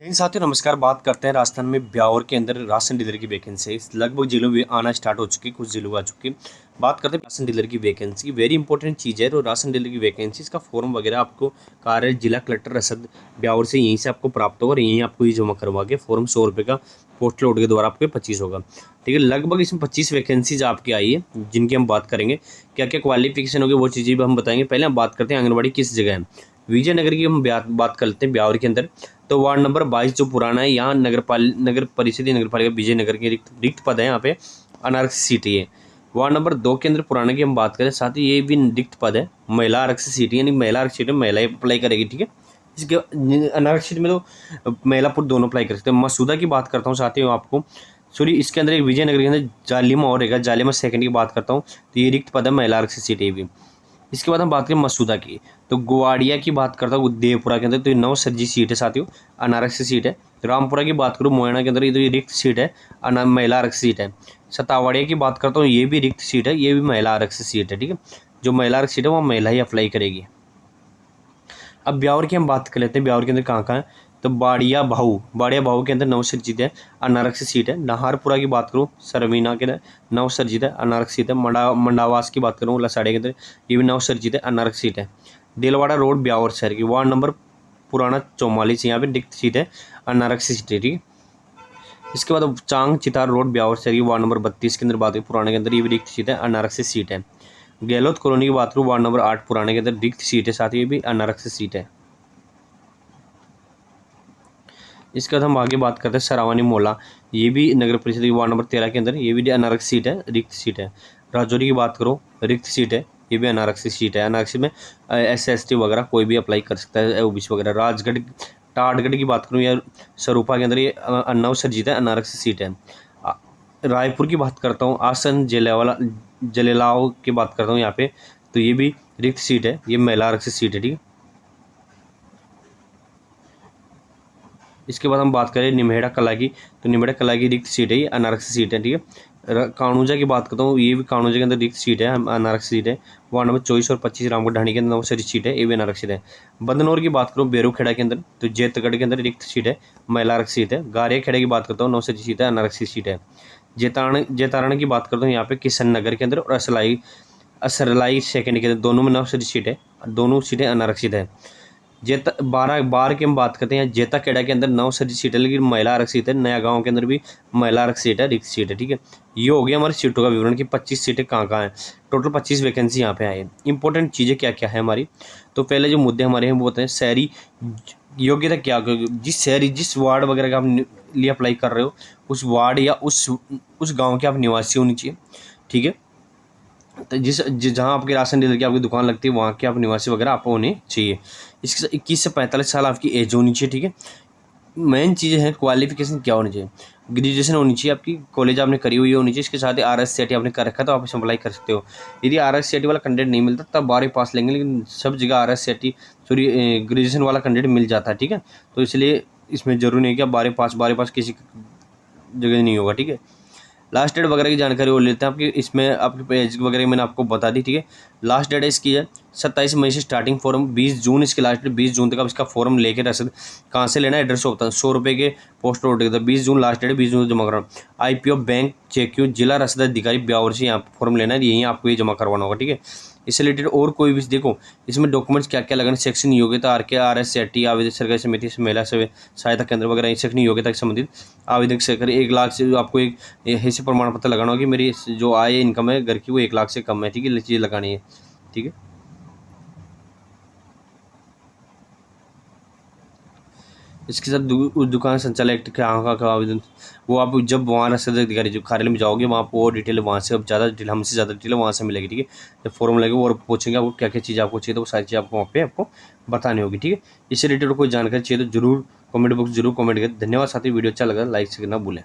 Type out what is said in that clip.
इन साथियों नमस्कार। बात करते हैं राजस्थान में ब्यावर के अंदर राशन डीलर की वैकेंसी लगभग जिलों में आना स्टार्ट हो चुकी, कुछ जिलों आ चुकी। बात करते हैं राशन डीलर की वैकेंसी, वेरी इंपॉर्टेंट चीज़ है। तो राशन डीलर की वैकेंसी, इसका फॉर्म वगैरह आपको कार्य जिला कलेक्टर रसद ब्यावर से यहीं से आपको प्राप्त होगा और यहीं आपको ये जमा करवा के फॉर्म 100 रुपये का पोस्टल लोड के द्वारा आपके 25 होगा। ठीक है, लगभग इसमें 25 वैकेंसीज आपकी आई है जिनकी हम बात करेंगे। क्या क्या क्वालिफिकेशन होगी वो चीज़ें भी हम बताएंगे। पहले हम बात करते हैं आंगनबाड़ी किस जगह है। विजयनगर की हम बात कर लेते हैं ब्यावर के अंदर। तो वार्ड नंबर 22 जो पुराना है, यहाँ नगर परिषद नगर पालिका विजयनगर के रिक्त पद है। यहाँ पे अनारक्षित सीट है। वार्ड नंबर 2 के अंदर पुराने की हम बात करें, साथ ही ये भी रिक्त पद है, महिला आरक्षित सीट, यानी महिला आरक्षित में महिलाएं अप्लाई करेगी। ठीक है, इसके अनारक्षित में तो महिला पुरुष दोनों अप्लाई कर सकते हैं। मसूदा की बात करता हूँ साथियों आपको, सॉरी इसके अंदर एक विजयनगर के अंदर जालिमा और रहेगा, जालिमा सेकंड की बात करता हूँ, तो ये रिक्त पद है, महिला आरक्षित सीट है भी। इसके बाद हम बात करें मसूदा की, तो गुवाड़िया की बात करता हूँ देवपुरा के अंदर, तो ये नवसर्जी सीट है साथियों, अनारक्षित सीट है। रामपुरा की बात करूँ मोयना के अंदर, ये तो ये रिक्त सीट है, महिला आरक्षित सीट है। सतावाड़िया की बात करता हूँ, ये भी रिक्त सीट है, ये भी महिला आरक्षित सीट है। ठीक है, जो महिला आरक्षित सीट है वो महिला ही अप्लाई करेगी। अब ब्यावर की हम बात कर लेते हैं, ब्यावर के अंदर कहाँ कहाँ है। तो बाड़िया भाऊ के अंदर नवसर्जित है, अनारक्षित सीट है। नाहरपुरा की बात करूँ सरवीना के अंदर नवसर्जित है, अनारक्षित है। मंडावास की बात करूँ लसाड़े के अंदर, ये भी नवसर्जित है, अनारक्षित है। दिलवाड़ा रोड ब्यावर शहर की वार्ड नंबर पुराना 44, यहाँ पे रिक्त सीट है, अनारक्षित सीट है। ठीक है, इसके बाद चांग चितार रोड ब्यावर शहर की वार्ड नंबर 32 के अंदर बात करें, पुराने के अंदर ये भी रिक्त सीट है, अनारक्षित सीट है। गहलोत कॉलोनी की बात करूँ वार्ड नंबर 8 पुराने के अंदर रिक्त सीट है, साथ ही ये भी अनारक्षित सीट है। इसके बाद हम आगे बात करते हैं सरावानी मोला, ये भी नगर परिषद की वार्ड नंबर 13 के अंदर, ये भी अनारक्षित सीट है, रिक्त सीट है। राजौरी की बात करो, रिक्त सीट है, ये भी अनारक्षित सीट है। अनारक्षित में SC ST वगैरह कोई भी अप्लाई कर सकता है, OBC वगैरह। राजगढ़ टाटगढ़ की बात करूँ या सरूपा के अंदर, ये नवसर्जित है, अनारक्षित सीट है। रायपुर की बात करता हूँ, आसन जलेलाओ की बात करता हूँ यहाँ पे, तो ये भी रिक्त सीट है, ये महिला आरक्षित सीट है। ठीक है, इसके बाद हम बात करें निमेड़ा कला की, तो निमेड़ा कला की रिक्त सीट है, ये अनारक्षित सीट है। ठीक है, कानूजा की बात करता हूँ, ये भी कानूजा के अंदर रिक्त सीट है, अनारक्षित सीट है। वार्ड नंबर 24 और 25 रामगढ़ ढाणी के अंदर नवसर्जित सीट है, ये भी अनारक्षित है। बदनौर की बात करूँ बेरूखेड़ा के अंदर, तो जेतगढ़ के अंदर रिक्त सीट है, महिला आरक्षित है। गारिया खेड़ा की बात करता हूँ, नवसर्जित सीट है, अनारक्षित सीट है। जेतारण की बात करता हूँ यहाँ पे किशन नगर के अंदर, और असरलाई सेकंड के अंदर, दोनों में नवसर्जित सीट है, दोनों सीटें अनारक्षित है। जेता बार की हम बात करते हैं, जेता खेड़ा के अंदर नवसर्जित सीट है लेकिन महिला आरक्षित है। नया गांव के अंदर भी महिला आरक्षित सीट है, रिक्त सीट है। ठीक है, ये हो गया हमारी सीटों का विवरण की 25 सीटें कहाँ कहाँ हैं। टोटल 25 वैकेंसी यहाँ पे आई है। इंपॉर्टेंट चीज़ें क्या क्या है हमारी, तो पहले जो मुद्दे हमारे हैं वो बताएं। शहरी योग्यता क्या, जिस शहरी जिस वार्ड वगैरह का आप लिए अप्लाई कर रहे हो, उस वार्ड या उस गाँव के आप निवासी होनी चाहिए। ठीक है, तो जहाँ आपके राशन डीलर की आपकी दुकान लगती है वहाँ के आप निवासी वगैरह आप होने चाहिए। इसके 21 से 45 साल आपकी एज होनी चाहिए। ठीक है, मेन चीज़ें हैं क्वालिफिकेशन क्या होनी चाहिए, ग्रेजुएशन होनी चाहिए आपकी, कॉलेज आपने करी हुई होनी चाहिए। इसके साथ ही RSCT आपने कर रखा है तो आप इसमें अप्लाई कर सकते हो। यदि RSCT वाला कैंडिडेट नहीं मिलता तब 12 पास लेंगे, लेकिन सब जगह RSCT सॉरी ग्रेजुएशन वाला कैंडिडेट मिल जाता है। ठीक है, तो इसलिए इसमें जरूरी नहीं है कि आप 12 पास किसी जगह नहीं होगा। ठीक है, लास्ट डेट वगैरह की जानकारी वो लेते हैं आपकी, इसमें आपकी पेज वगैरह मैंने आपको बता दी। ठीक है, लास्ट डेट इसकी है 27 मई से स्टार्टिंग फॉर्म, 20 जून इसकी लास्ट डेट, 20 जून तक आप इसका फॉर्म लेके रसद कहाँ से लेना है, एड्रेस होता है 100 रुपये के पोस्ट ऑर्डर का। 20 जून लास्ट डेट, 20 जून जमा करना। IPO बैंक चेक्यू जिला रसद अधिकारी ब्यावर से यहाँ फॉर्म लेना है, यहीं आपको ये जमा करवाना होगा। ठीक है, इससे रिलेटेड और कोई भी देखो इसमें डॉक्यूमेंट्स क्या क्या लगाने, सेक्शन योग्यता RSCT आवेदक सरकारी समिति से महिला सहायता केंद्र वगैरह, सेक्शन योग्यता से संबंधित आवेदक से 1 लाख से आपको एक ऐसे प्रमाण पत्र लगाना होगा कि मेरी जो आय इनकम है घर की वो 1 लाख से कम है। ठीक है, ये चीज़ लगानी है। ठीक है, इसके साथ दुकान संचालक का आवेदन, वो आप जब वहाँ रसद अधिकारी जो कार्यालय में जाओगे वहाँ आपको वो डिटेल वहाँ से, अब ज़्यादा डिटेल हमसे ज़्यादा डिटेल वहाँ से मिलेगी। ठीक है, जब फॉर्म लगेगा और पूछेंगे आपको क्या क्या चीज़ आपको चाहिए, तो वो सारी चीज़ आपको वहाँ पे आपको बतानी होगी। ठीक है, इससे रिलेटेड कोई जानकारी चाहिए तो जरूर कमेंट बॉक्स जरूर कमेंट करें। धन्यवाद साथी, वीडियो अच्छा लगा लाइक से करना भूलें।